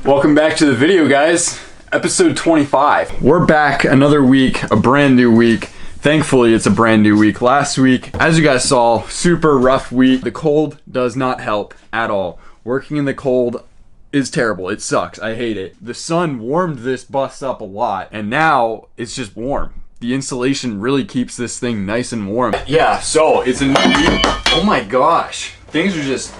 Welcome back to the video, guys. Episode 25. We're back another week, a brand new week. Thankfully, it's a brand new week. Last week, as you guys saw, super rough week. The cold does not help at all. Working in the cold is terrible. It sucks. I hate it. The sun warmed this bus up a lot, and now it's just warm. The insulation really keeps this thing nice and warm. Yeah, so it's a new week. Oh my gosh. Things are just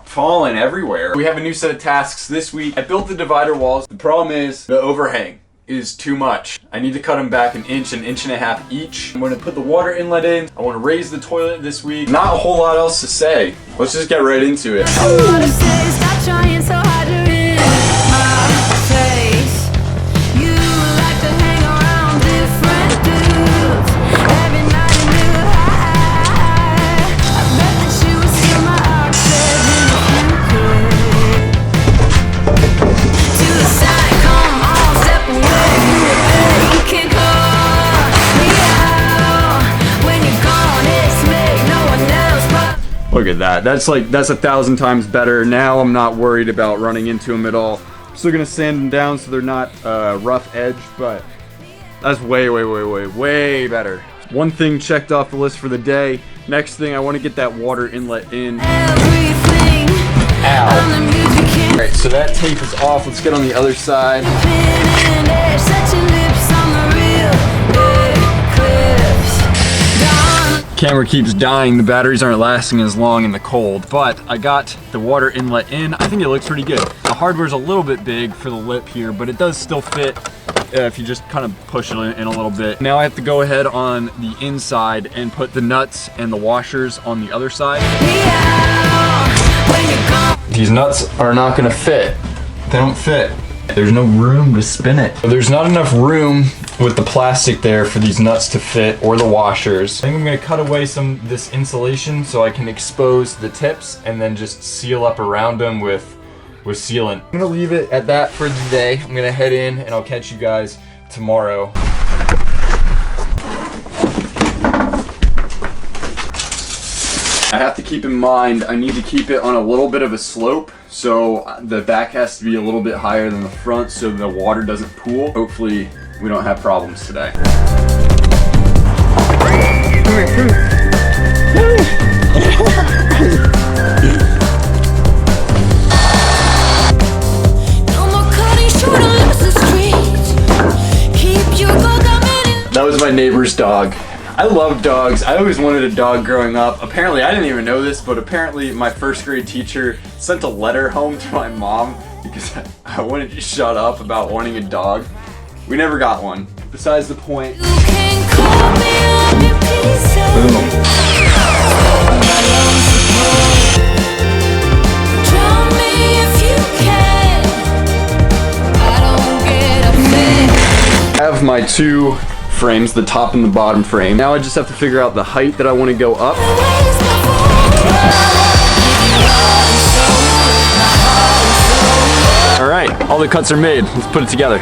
falling everywhere. We have a new set of tasks this week. I built the divider walls. The problem is the overhang is too much. I need to cut them back an inch and a half each. I'm gonna put the water inlet in. I wanna raise the toilet this week. Not a whole lot else to say. Let's just get right into it. Look at that. That's 1,000 times better. Now I'm not worried about running into them at all. I'm still gonna sand them down so they're not rough edge, but that's way better. One thing checked off the list for the day. Next thing, I want to get that water inlet in. Ow. Alright, so that tape is off. Let's get on the other side. Camera keeps dying. The batteries aren't lasting as long in the cold, but I got the water inlet in. I think it looks pretty good. The hardware's a little bit big for the lip here, but it does still fit if you just kind of push it in a little bit. Now I have to go ahead on the inside and put the nuts and the washers on the other side. These nuts are not gonna fit. They don't fit. There's no room to spin it. There's not enough room with the plastic there for these nuts to fit, or the washers. I think I'm gonna cut away this insulation so I can expose the tips and then just seal up around them with sealant. I'm gonna leave it at that for today. I'm gonna head in and I'll catch you guys tomorrow. I have to keep in mind, I need to keep it on a little bit of a slope, so the back has to be a little bit higher than the front so the water doesn't pool. Hopefully we don't have problems today. That was my neighbor's dog. I love dogs. I always wanted a dog growing up. Apparently, I didn't even know this, but apparently my first grade teacher sent a letter home to my mom because I wanted to shut up about wanting a dog. We never got one. Besides the point. I have my two frames, the top and the bottom frame. Now I just have to figure out the height that I want to go up. All right, all the cuts are made. Let's put it together.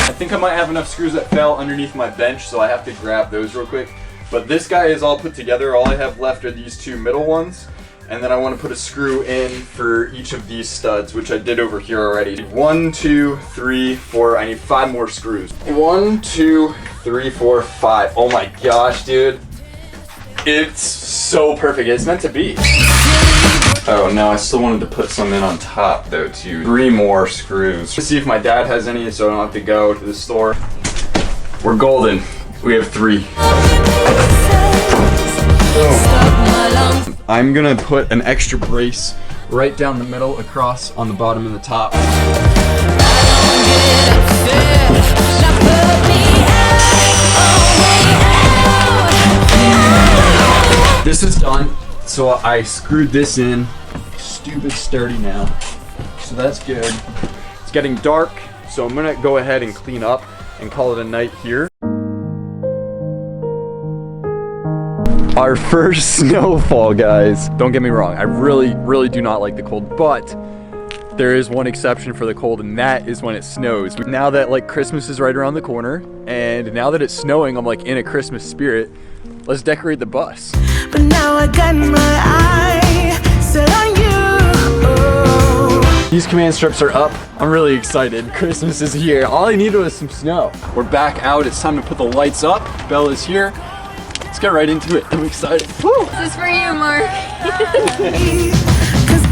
I think I might have enough screws that fell underneath my bench, so I have to grab those real quick. But this guy is all put together. All I have left are these two middle ones. And then I want to put a screw in for each of these studs, which I did over here already. 1, 2, 3, 4. I need 5 more screws. 1, 2, 3, 4, 5. Oh my gosh, dude. It's so perfect. It's meant to be. Oh no, I still wanted to put some in on top though too. 3 more screws. Let's see if my dad has any so I don't have to go to the store. We're golden. We have 3. I'm gonna put an extra brace right down the middle, across on the bottom and the top. This is done. So I screwed this in. Stupid sturdy now. So that's good. It's getting dark, so I'm gonna go ahead and clean up and call it a night here. Our first snowfall, guys. Don't get me wrong, I really do not like the cold, but there is one exception for the cold, and that is when it snows. Now that like Christmas is right around the corner, and now that it's snowing, I'm like in a Christmas spirit. Let's decorate the bus. But now I got my eye set on you. These command strips are up. I'm really excited. Christmas is here. All I needed was some snow. We're back out. It's time to put the lights up. Bella's here. Let's get right into it. I'm excited. Woo! This is for you, Mark. Cause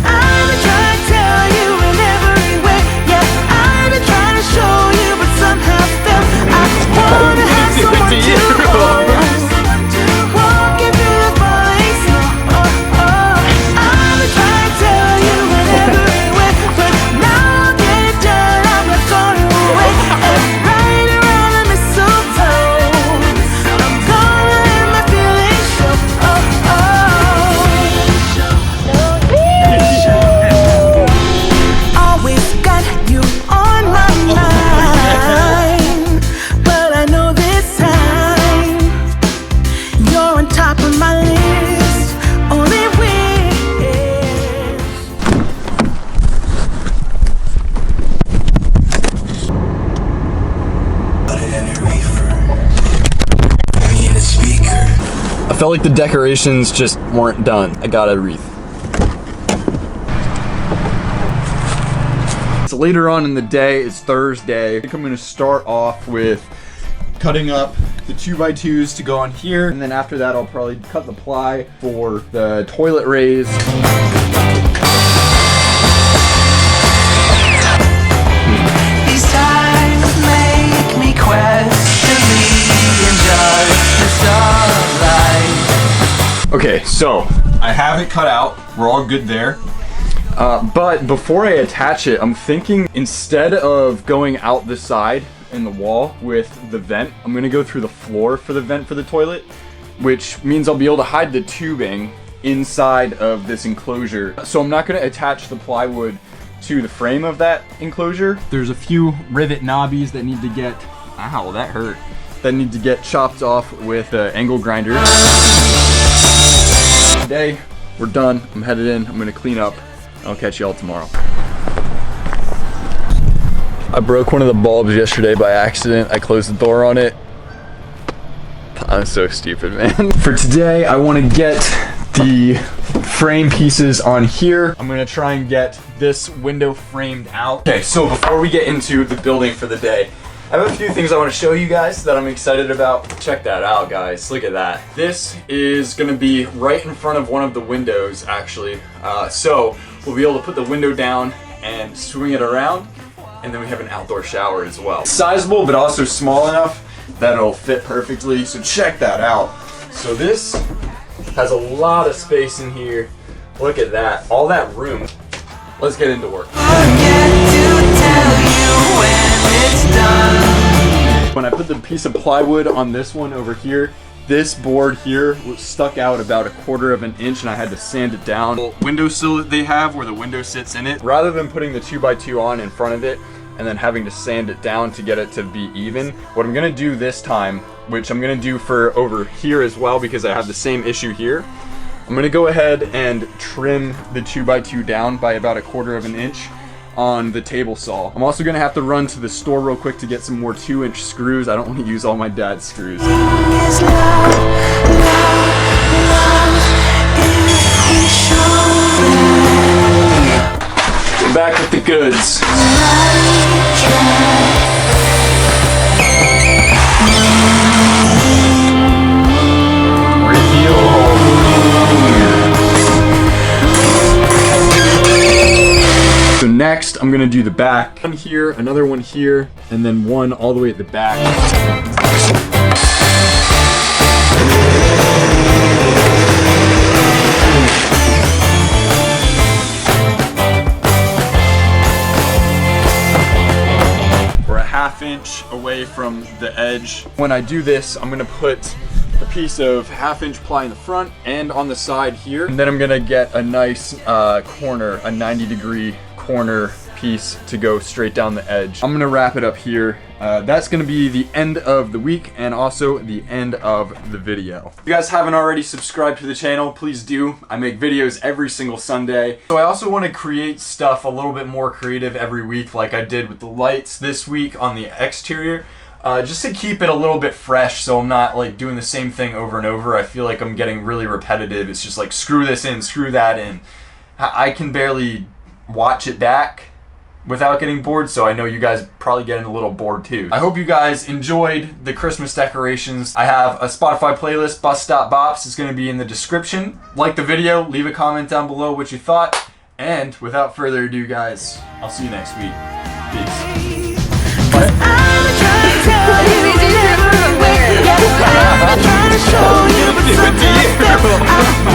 I've been trying to tell you in every way. Yeah, I've been trying to show you, but somehow felt I wanna have someone to hold. Walking through the falling snow. I've been trying to tell you in every way, but now I'll get it done. I'm not going away. And right around the mistletoe, I'm gonna let my feelings show. Always got you on my mind, but I know this time you're on top of my list. Only wish. I felt like the decorations just weren't done. I got a wreath. So later on in the day, it's Thursday. I think I'm gonna start off with cutting up the 2x2s to go on here, and then after that I'll probably cut the ply for the toilet raise. These times make me question the injustice of life. Okay, so I have it cut out. We're all good there. But before I attach it, I'm thinking instead of going out the side in the wall with the vent, I'm gonna go through the floor for the vent for the toilet, which means I'll be able to hide the tubing inside of this enclosure. So I'm not gonna attach the plywood to the frame of that enclosure. There's a few rivet knobbies that need to get, ow, that hurt, that need to get chopped off with an angle grinder. Today, we're done. I'm headed in. I'm gonna clean up. I'll catch y'all tomorrow. I broke one of the bulbs yesterday by accident. I closed the door on it. I'm so stupid, man. For today, I want to get the frame pieces on here. I'm gonna try and get this window framed out. Okay, so before we get into the building for the day, I have a few things I want to show you guys that I'm excited about. Check that out, guys. Look at that. This is gonna be right in front of one of the windows, actually. So we'll be able to put the window down and swing it around, and then we have an outdoor shower as well. It's sizable, but also small enough that it'll fit perfectly, so check that out. So this has a lot of space in here. Look at that, all that room. Let's get into work. When I put the piece of plywood on this one over here, this board here was stuck out about 1/4 of an inch, and I had to sand it down. The windowsill that they have where the window sits in it, rather than putting the 2x2 on in front of it and then having to sand it down to get it to be even, what I'm gonna do this time, which I'm gonna do for over here as well because I have the same issue here, I'm gonna go ahead and trim the 2x2 down by about 1/4 of an inch on the table saw. I'm also gonna have to run to the store real quick to get some more 2-inch screws. I don't want to use all my dad's screws. We're back with the goods. So next, I'm gonna do the back. One here, another one here, and then one all the way at the back. We're a 1/2 inch away from the edge. When I do this, I'm gonna put a piece of 1/2 inch ply in the front and on the side here. And then I'm gonna get a nice corner, a 90-degree corner piece to go straight down the edge. I'm gonna wrap it up here. That's gonna be the end of the week and also the end of the video. If you guys haven't already subscribed to the channel, please do. I make videos every single Sunday. So I also want to create stuff a little bit more creative every week, like I did with the lights this week on the exterior. Just to keep it a little bit fresh, so I'm not like doing the same thing over and over. I feel like I'm getting really repetitive. It's just like screw this in, screw that in. I can barely watch it back without getting bored, so I know you guys probably getting a little bored too. I hope you guys enjoyed the Christmas decorations. I have a Spotify playlist, Bus Stop Bops, is going to be in the description. Like the video, leave a comment down below what you thought, and without further ado guys, I'll see you next week. Peace. I'm trying to tell you in every way. Yeah, I'm trying to show you, but sometimes I